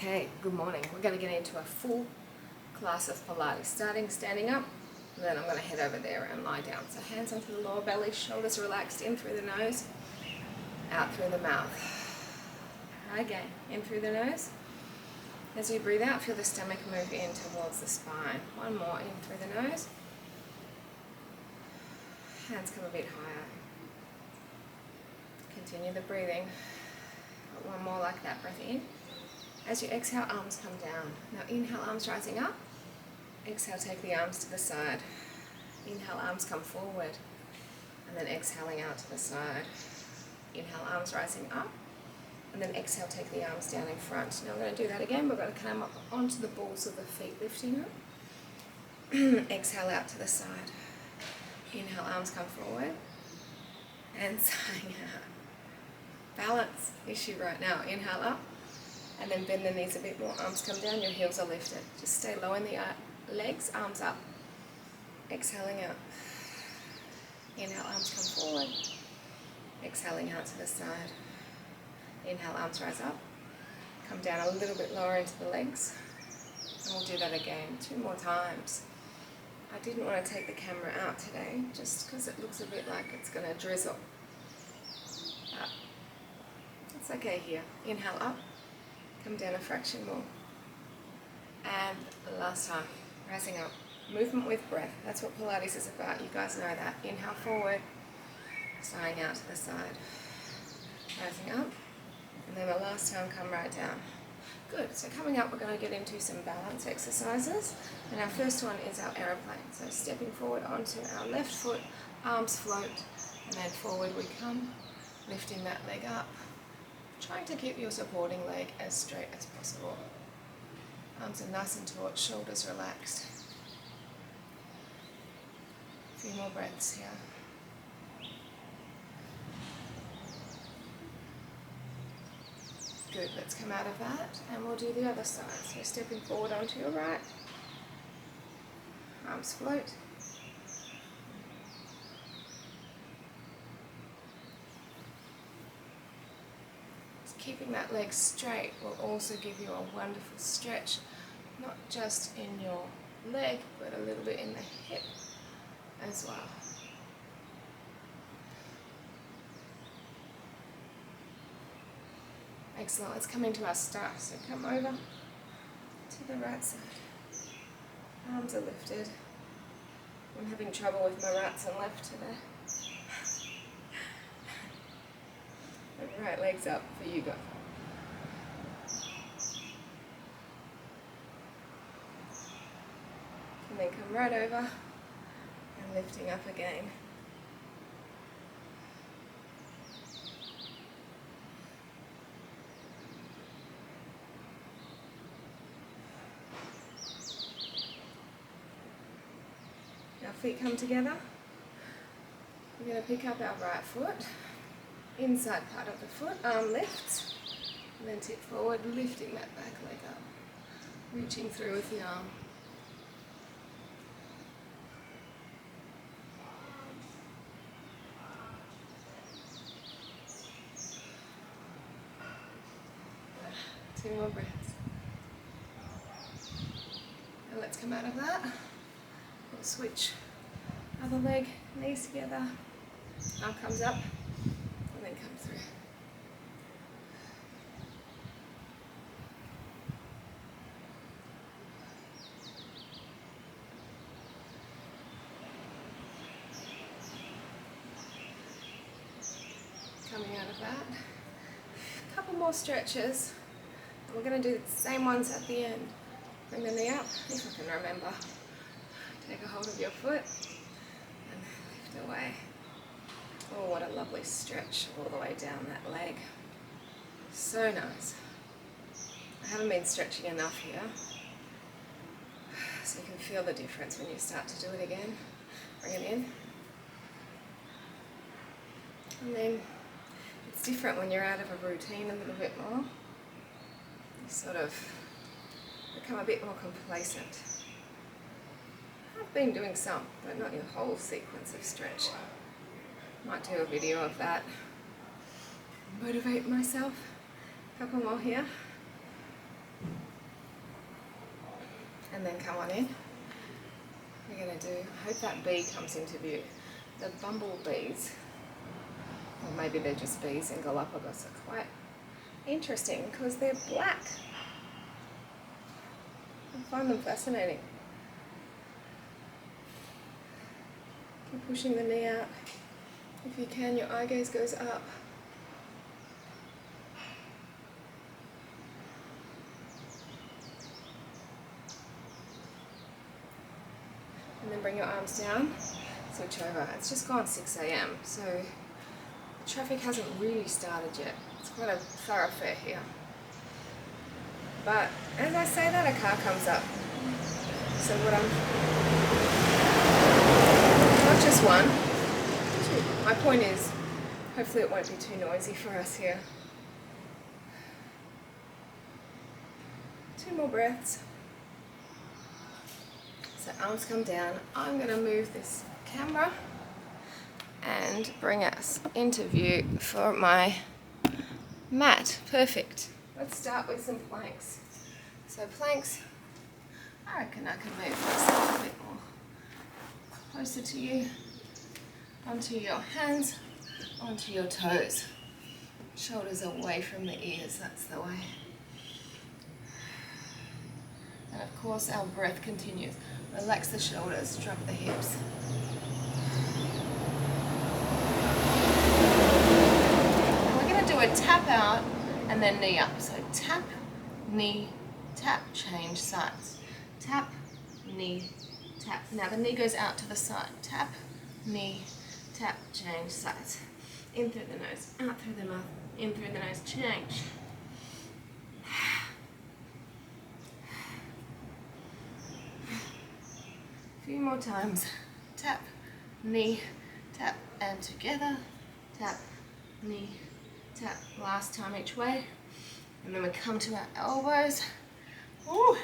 Okay, good morning. We're going to get into a full class of Pilates, starting standing up, and then I'm going to head over there and lie down. So hands onto the lower belly, shoulders relaxed, in through the nose, out through the mouth. Again, in through the nose. As you breathe out, feel the stomach move in towards the spine. One more, in through the nose. Hands come a bit higher. Continue the breathing. One more like that, breath in. As you exhale, arms come down. Now inhale, arms rising up. Exhale, take the arms to the side. Inhale, arms come forward. And then exhaling out to the side. Inhale, arms rising up. And then exhale, take the arms down in front. Now we're going to do that again. We're going to come up onto the balls of the feet, lifting up. Exhale out to the side. Inhale, arms come forward. And sighing out. Balance issue right now. Inhale up. And then bend the knees a bit more, arms come down, your heels are lifted. Just stay low in the legs, arms up. Exhaling out. Inhale, arms come forward. Exhaling out to the side. Inhale, arms rise up. Come down a little bit lower into the legs. And we'll do that again 2 more times. I didn't want to take the camera out today, just because it looks a bit like it's going to drizzle. But it's okay here. Inhale up. Come down a fraction more. And last time, rising up. Movement with breath. That's what Pilates is about. You guys know that. Inhale forward, sighing out to the side. Rising up. And then the last time, come right down. Good. So coming up, we're going to get into some balance exercises. And our first one is our aeroplane. So stepping forward onto our left foot, arms float, and then forward we come, lifting that leg up. Trying to keep your supporting leg as straight as possible. Arms are nice and taut, shoulders relaxed. A few more breaths here. Good, let's come out of that and we'll do the other side. So stepping forward onto your right. Arms float. Keeping that leg straight will also give you a wonderful stretch, not just in your leg, but a little bit in the hip as well. Excellent, let's come into our start. So come over to the right side. Arms are lifted. I'm having trouble with my rights and left today. Right legs up for you, go. And then come right over and lifting up again. Our feet come together. We're going to pick up our right foot. Inside part of the foot, arm lifts, and then tip forward, lifting that back leg up, reaching through with the arm. Two more breaths. And let's come out of that. We'll switch other leg, knees together, arm comes up. And then come through. Coming out of that. A couple more stretches. We're going to do the same ones at the end. Bring the knee up, if I can remember. Take a hold of your foot and lift away. Oh, what a lovely stretch all the way down that leg. So nice. I haven't been stretching enough here. So you can feel the difference when you start to do it again. Bring it in. And then it's different when you're out of a routine a little bit more. You sort of become a bit more complacent. I've been doing some, but not your whole sequence of stretch. Might do a video of that. Motivate myself. A couple more here. And then come on in. We're going to do, I hope that bee comes into view. The bumblebees, or maybe they're just bees in Galapagos, are quite interesting because they're black. I find them fascinating. Keep pushing the knee out. If you can, your eye gaze goes up. And then bring your arms down, switch over. It's just gone 6 a.m, so the traffic hasn't really started yet. It's quite a thoroughfare here. But as I say that, a car comes up. So what not just one, two. My point is, hopefully it won't be too noisy for us here. 2 more breaths. So arms come down. I'm going to move this camera and bring us into view for my mat. Perfect. Let's start with some planks. So planks, I reckon I can move myself a bit more closer to you, onto your hands, onto your toes. Shoulders away from the ears, that's the way. And of course our breath continues. Relax the shoulders, drop the hips. We're going to do a tap out and then knee up. So tap, knee, tap, change sides. Tap, knee, tap. Now the knee goes out to the side. Tap, knee, tap, change sides. In through the nose, out through the mouth, in through the nose, change. Few more times. Tap, knee, tap, and together. Tap, knee, tap. Last time each way. And then we come to our elbows. Ooh.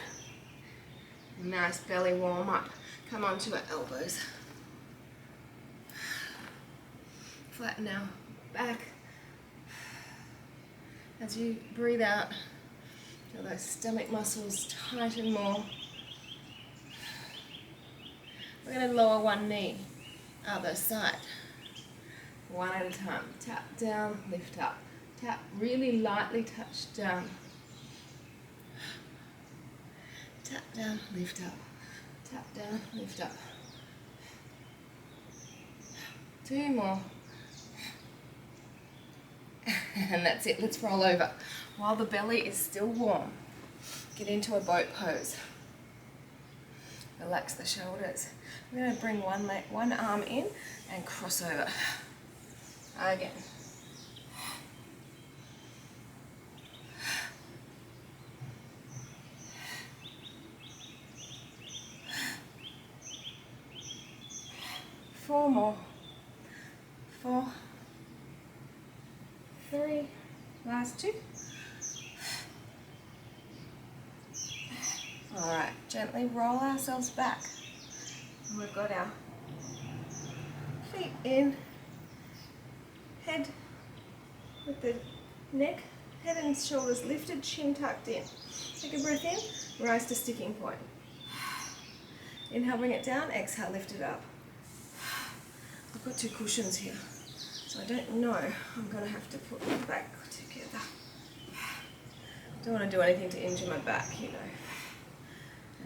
Nice belly warm up. Come on to our elbows. Flatten our back. As you breathe out, feel those stomach muscles tighten more. We're going to lower one knee, other side. One at a time. Tap down, lift up. Tap, really lightly touch down. Tap down, lift up. Tap down, lift up. 2 more. And that's it, let's roll over. While the belly is still warm, get into a boat pose. Relax the shoulders. I'm going to bring one arm in and cross over. Again. Four more. 4, 3, last 2. Alright, gently roll ourselves back. And we've got our feet in, head with the neck, head and shoulders lifted, chin tucked in. Take a breath in, rise to sticking point. Inhale, bring it down, exhale, lift it up. I've got 2 cushions here, so I don't know. I'm going to have to put them back together. Don't want to do anything to injure my back, you know.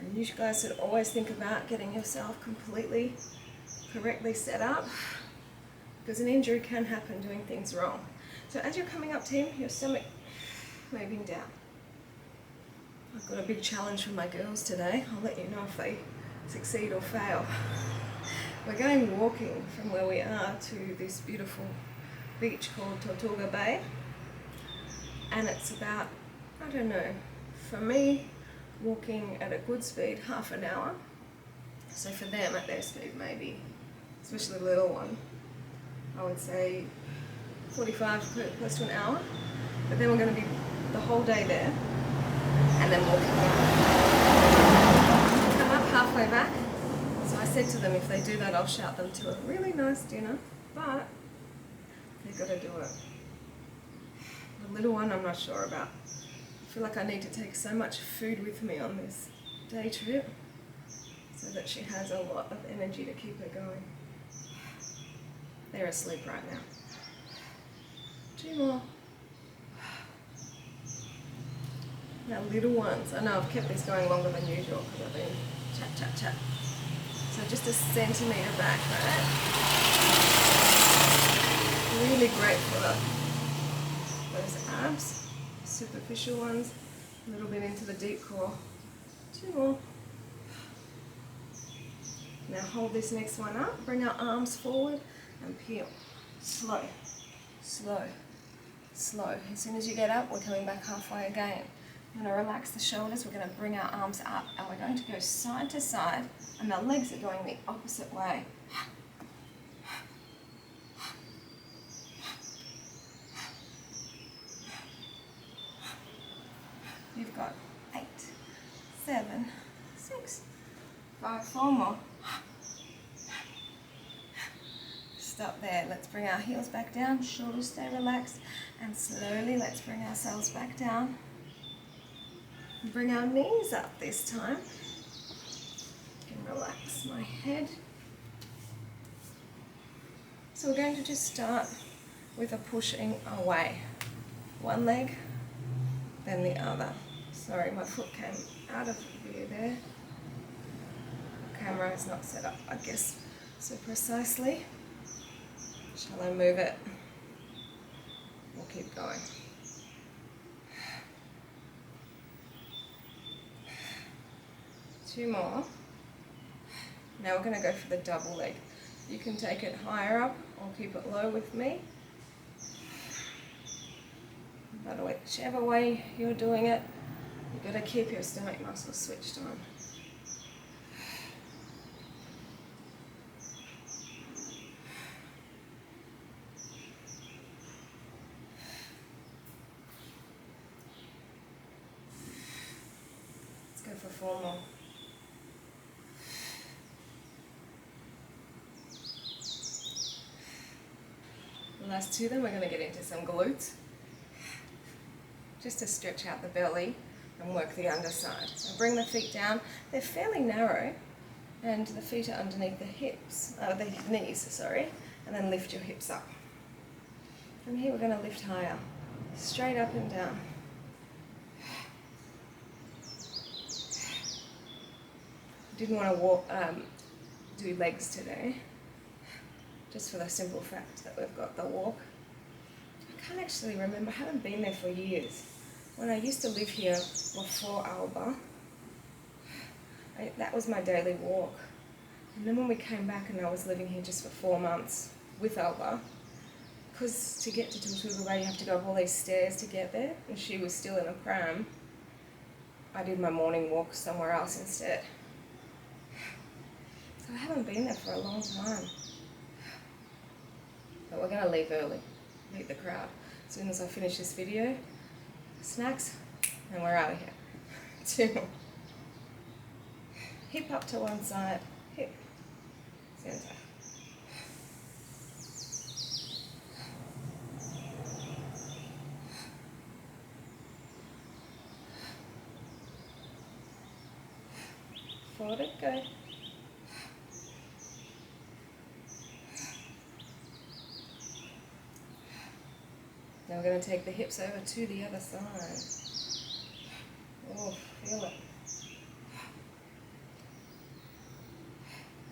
And you guys should always think about getting yourself completely, correctly set up, because an injury can happen doing things wrong. So as you're coming up, team, your stomach moving down. I've got a big challenge for my girls today. I'll let you know if they succeed or fail. We're going walking from where we are to this beautiful beach called Tortuga Bay. And it's about, I don't know, for me, walking at a good speed, half an hour. So for them, at their speed, maybe, especially the little one, I would say 45, close to an hour. But then we're going to be the whole day there, and then walking back. Come up halfway back. So I said to them, if they do that, I'll shout them to a really nice dinner, but they've got to do it. The little one, I'm not sure about. I feel like I need to take so much food with me on this day trip so that she has a lot of energy to keep her going. They're asleep right now. 2 more. Now little ones, I know I've kept this going longer than usual because I've been chat. So just a centimetre back, right? Really great for those abs, superficial ones, a little bit into the deep core. 2 more. Now hold this next one up, bring our arms forward and peel. Slow, slow, slow. As soon as you get up, we're coming back halfway again. We're going to relax the shoulders, we're going to bring our arms up and we're going to go side to side and our legs are going the opposite way. You've got 8, 7, 6, 5, 4 more. Stop there. Let's bring our heels back down, shoulders stay relaxed, and slowly let's bring ourselves back down. Bring our knees up this time. And relax my head. So we're going to just start with a pushing away. One leg, then the other. Sorry, my foot came out of view there. The camera is not set up, I guess, so precisely. Shall I move it? We'll keep going. Two more. Now we're going to go for the double leg. You can take it higher up or keep it low with me. But whichever way you're doing it, you've got to keep your stomach muscles switched on. Let's go for 4 more. The last 2 then we're going to get into some glutes. Just to stretch out the belly and work the underside. So bring the feet down. They're fairly narrow and the feet are underneath the hips, the knees, sorry, and then lift your hips up. From here we're going to lift higher, straight up and down. Didn't want to do legs today, just for the simple fact that we've got the walk. I can't actually remember, I haven't been there for years. When I used to live here before Alba, that was my daily walk. And then when we came back and I was living here just for 4 months with Alba, because to get to Tortuga Bay you have to go up all these stairs to get there, and she was still in a pram, I did my morning walk somewhere else instead. So I haven't been there for a long time. But we're going to leave early, beat the crowd. As soon as I finish this video, snacks, and we're out of here. 2 more. Hip up to one side, hip, center. Forward it, go. Now we're going to take the hips over to the other side. Oh, feel it.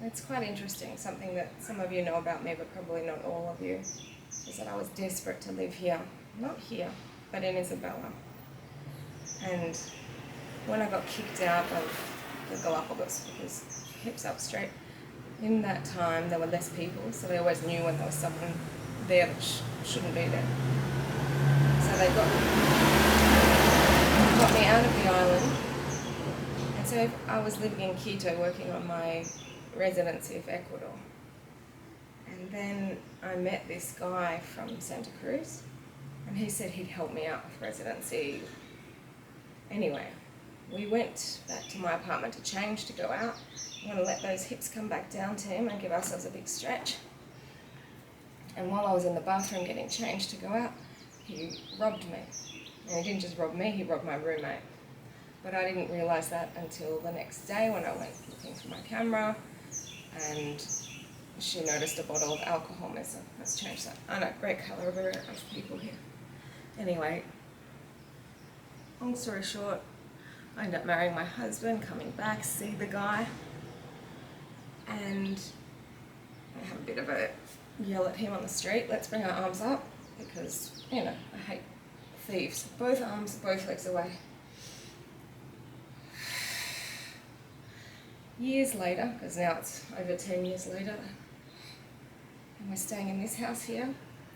It's quite interesting, something that some of you know about me, but probably not all of you, is that I was desperate to live here. Not here, but in Isabella. And when I got kicked out of the Galapagos, because hips up straight, in that time there were less people, so they always knew when there was someone there that shouldn't be there. So they got me out of the island, and so I was living in Quito working on my residency of Ecuador. And then I met this guy from Santa Cruz, and he said he'd help me out with residency. Anyway, we went back to my apartment to change to go out. I'm going to let those hips come back down to him and give ourselves a big stretch. And while I was in the bathroom getting changed to go out, he robbed me. And he didn't just rob me, he robbed my roommate. But I didn't realise that until the next day when I went looking for my camera, and she noticed a bottle of alcohol missing. Let's change that. I know, great colour of people here. Anyway, long story short, I ended up marrying my husband, coming back, see the guy, and I have a bit of a yell at him on the street. Let's bring our arms up, because, you know, I hate thieves. Both arms, both legs away. Years later, because now it's over 10 years later, and we're staying in this house here.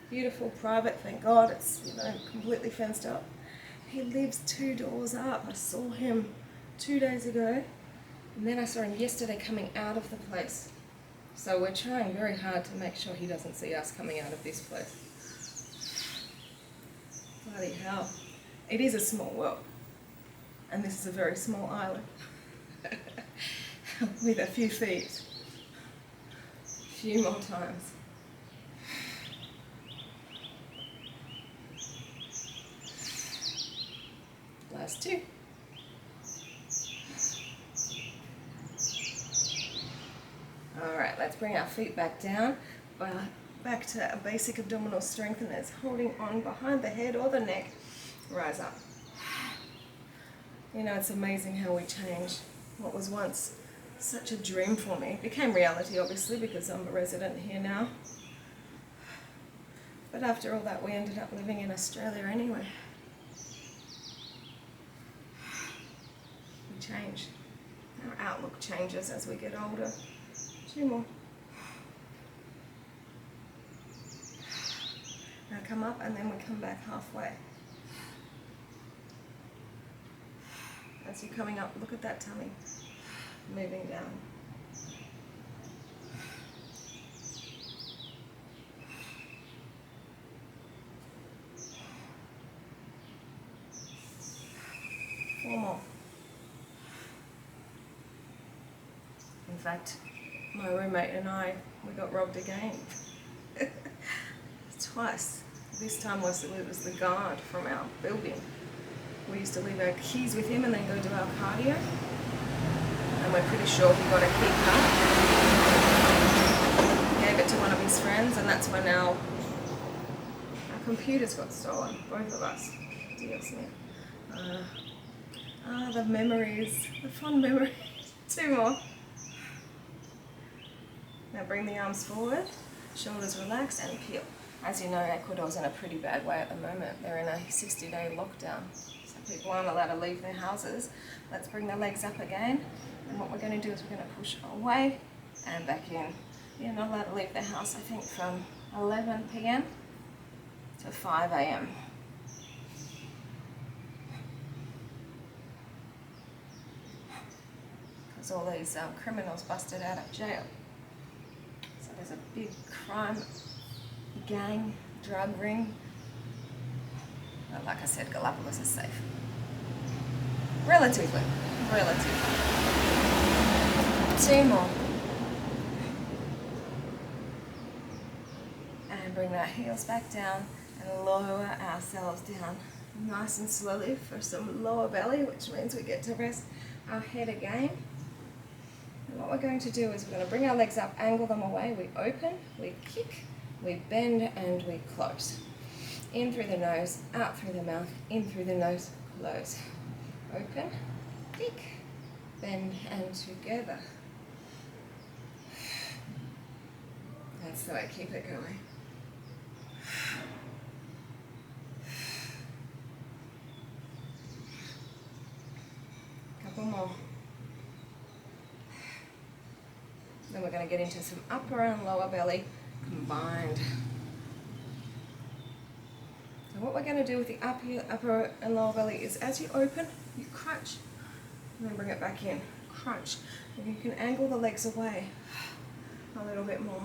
Beautiful, private, thank God. It's, you know, completely fenced up. He lives 2 doors up. I saw him 2 days ago, and then I saw him yesterday coming out of the place. So we're trying very hard to make sure he doesn't see us coming out of this place. Bloody hell. It is a small world, and this is a very small island. With a few thieves. A few more times. Last 2. Alright, let's bring our feet back down, back to a basic abdominal strength, and that's holding on behind the head or the neck. Rise up. You know, it's amazing how we change. What was once such a dream for me became reality, obviously, because I'm a resident here now. But after all that, we ended up living in Australia anyway. We change. Our outlook changes as we get older. 2 more. Now come up, and then we come back halfway. As you're coming up, look at that tummy. Moving down. Four more. In fact, my roommate and I, we got robbed again. Twice. This time it was the guard from our building. We used to leave our keys with him and then go to our cardio. And we're pretty sure he got a key card. Gave it to one of his friends, and that's when our computers got stolen, both of us. Dios mío. The memories, the fond memories. 2 more. Now bring the arms forward, shoulders relaxed, and peel. As you know, Ecuador's in a pretty bad way at the moment. They're in a 60-day lockdown. So people aren't allowed to leave their houses. Let's bring the legs up again. And what we're going to do is we're going to push away and back in. You're not allowed to leave the house, I think, from 11 p.m. to 5 a.m. Because all these criminals busted out of jail. So there's a big crime, gang, drug ring. But like I said, Galapagos is safe. Relatively. 2 more. And bring our heels back down and lower ourselves down nice and slowly for some lower belly, which means we get to rest our head again. And what we're going to do is we're going to bring our legs up, angle them away. We open, we kick, we bend, and we close. In through the nose, out through the mouth, in through the nose, close. Open, kick, bend, and together. That's the way, keep it going. Couple more. Then we're going to get into some upper and lower belly combined. So what we're going to do with the upper and lower belly is as you open, you crunch, and then bring it back in. Crunch. And you can angle the legs away a little bit more.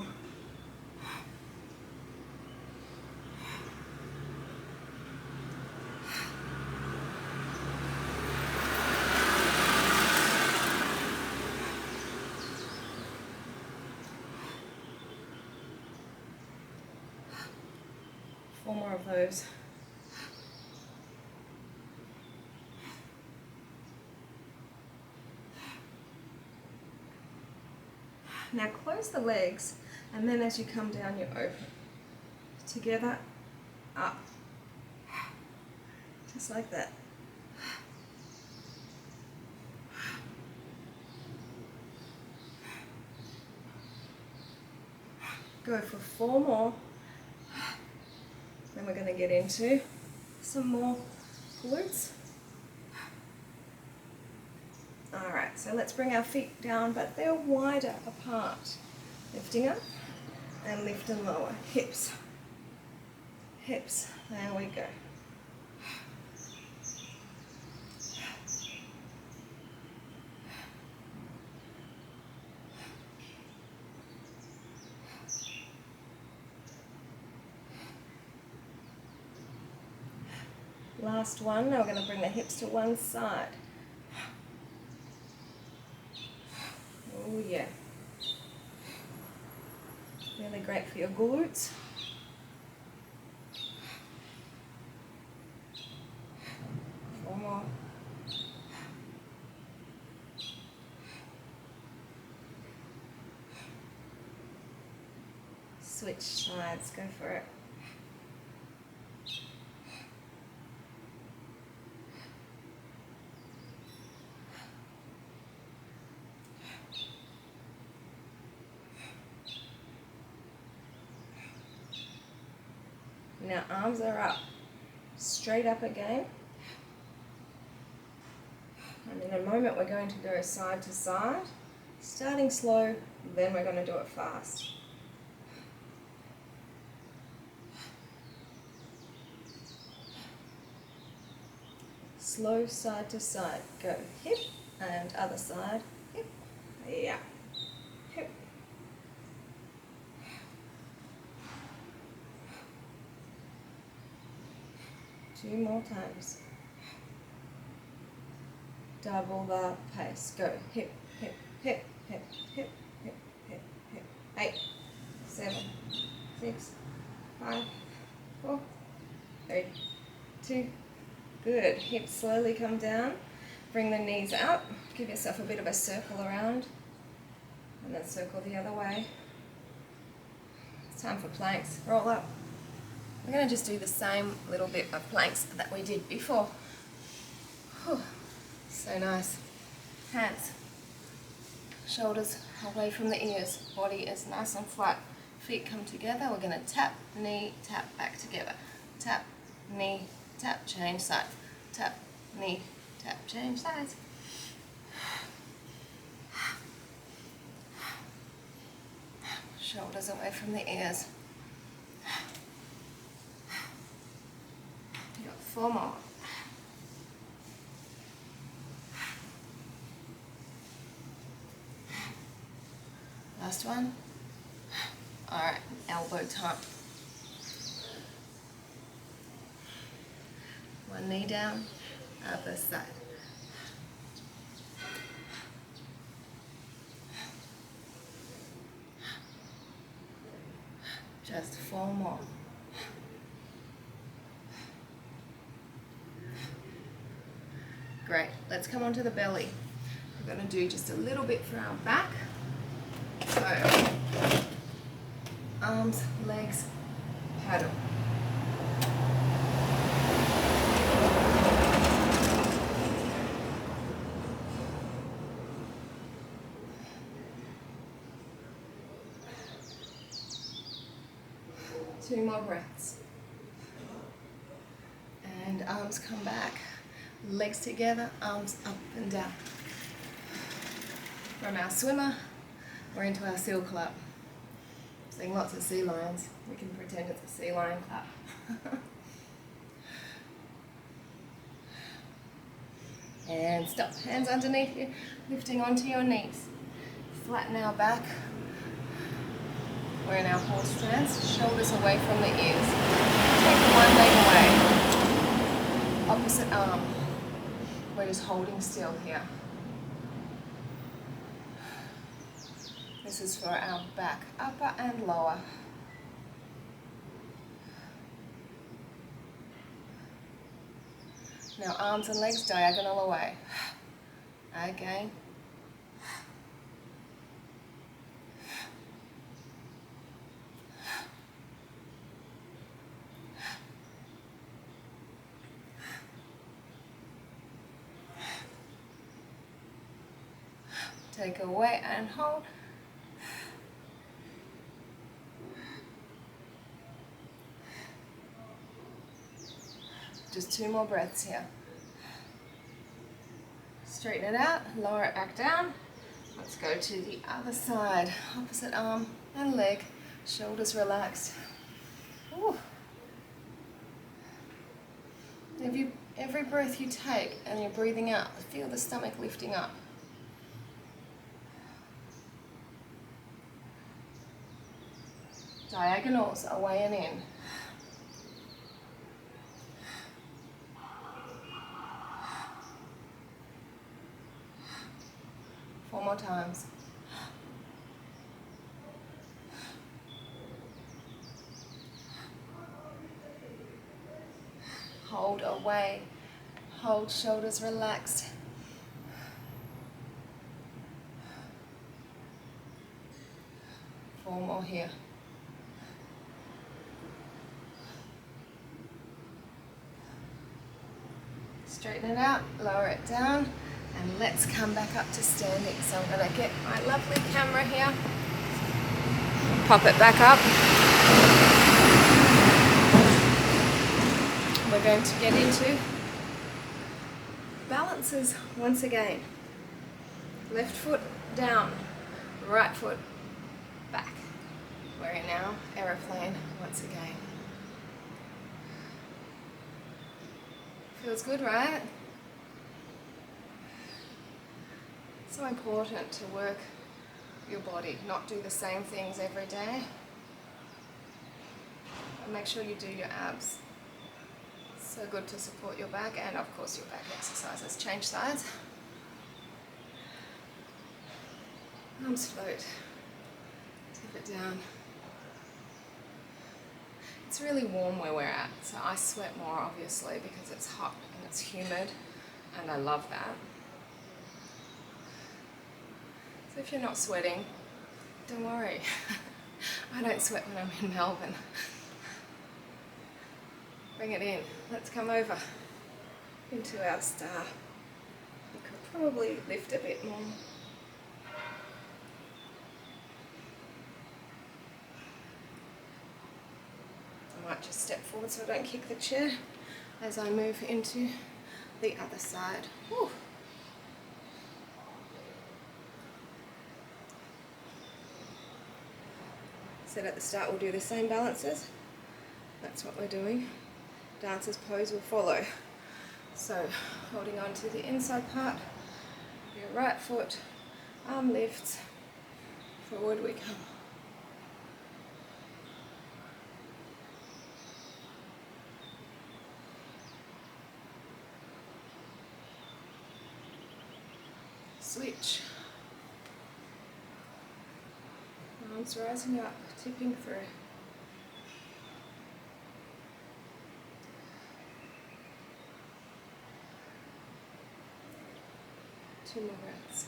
Four more of those. Now close the legs, and then as you come down, you open. Together, up. Just like that. Go for 4 more. Then we're going to get into some more glutes. Alright, so let's bring our feet down, but they're wider apart. Lifting up and lift and lower. Hips. Hips. There we go. Last one. Now we're going to bring the hips to one side. Oh yeah. Really great for your glutes. Four more. Switch sides, go for it. Now arms are up, straight up again. And in a moment we're going to go side to side, starting slow, then we're going to do it fast. Slow side to side, go hip and other side, hip, yeah, hip. Two more times. Double the pace. Go hip, hip, hip, hip, hip, hip, hip, hip. 8, 7, 6, 5, 4, 3, 2. Good. Hips slowly come down. Bring the knees out. Give yourself a bit of a circle around. And then circle the other way. It's time for planks. Roll up. We're going to just do the same little bit of planks that we did before. Whew. So nice. Hands, shoulders away from the ears. Body is nice and flat. Feet come together. We're going to tap, knee, tap, back together. Tap, knee, tap, change side. Tap, knee, tap, change sides. Shoulders away from the ears. You got 4 more. Last one. Alright, elbow time. One knee down, other side. Just 4 more. Great, let's come onto the belly. We're going to do just a little bit for our back. So, arms, legs, paddle. Two more breaths. And arms come back. Legs together, arms up and down. From our swimmer, we're into our seal clap. Seeing lots of sea lions. We can pretend it's a sea lion clap. And stop. Hands underneath you, lifting onto your knees. Flatten our back. We're in our horse stance, shoulders away from the ears. Take one leg away. Opposite arm. We're just holding still here. This is for our back, upper and lower. Now arms and legs diagonal away. Again. Take a weight and hold. Just 2 more breaths here. Straighten it out, lower it back down. Let's go to the other side. Opposite arm and leg, shoulders relaxed. Ooh. Every breath you take and you're breathing out, feel the stomach lifting up. Diagonals away and in. 4 more times. Hold away. Hold, shoulders relaxed. Four more here. Straighten it out, lower it down, and let's come back up to standing. So I'm going to get my lovely camera here, pop it back up. We're going to get into balances once again. Left foot down, right foot back. We're in our aeroplane once again. Feels good, right? So important to work your body, not do the same things every day. And make sure you do your abs. So good to support your back and of course your back exercises. Change sides. Arms float. Tip it down. It's really warm where we're at, so I sweat more obviously because it's hot and it's humid, and I love that. So if you're not sweating, don't worry. I don't sweat when I'm in Melbourne. Bring it in. Let's come over into our star. We could probably lift a bit more. I might just step forward so I don't kick the chair as I move into the other side. Whew. Said at the start we'll do the same balances. That's what we're doing. Dancer's pose will follow. So holding on to the inside part, your right foot, arm lifts, forward we come. Switch. Arms rising up, tipping through. Two more breaths.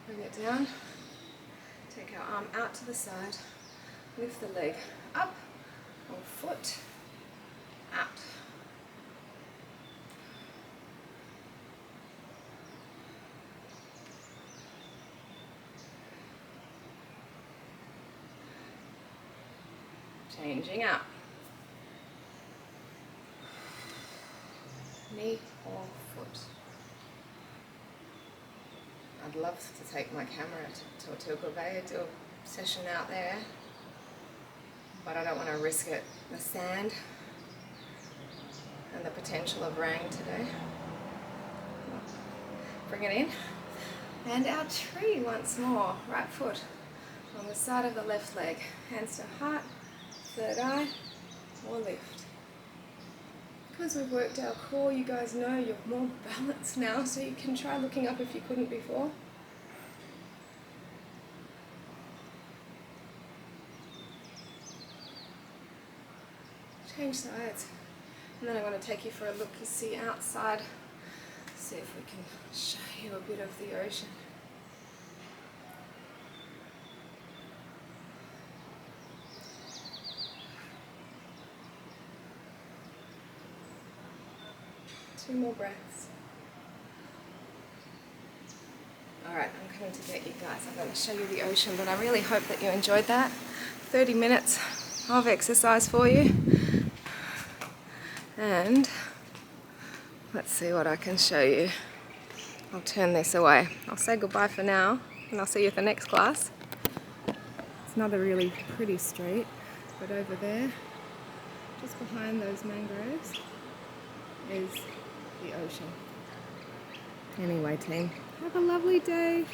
Bring it down. Take our arm out to the side. Lift the leg up or foot out. Changing up. Knee or foot. I'd love to take my camera to Tortuga Bay, do a session out there, but I don't want to risk it. The sand and the potential of rain today. Bring it in. And our tree once more. Right foot on the side of the left leg. Hands to heart. Third eye, or lift. Because we've worked our core, you guys know you're more balanced now, so you can try looking up if you couldn't before. Change sides. And then I'm going to take you for a look, you see outside, see if we can show you a bit of the ocean. Two more breaths. Alright, I'm coming to get you guys. I'm going to show you the ocean, but I really hope that you enjoyed that. 30 minutes of exercise for you. And let's see what I can show you. I'll turn this away. I'll say goodbye for now, and I'll see you at the next class. It's not a really pretty street, but over there, just behind those mangroves, is the ocean. Anyway, team, have a lovely day.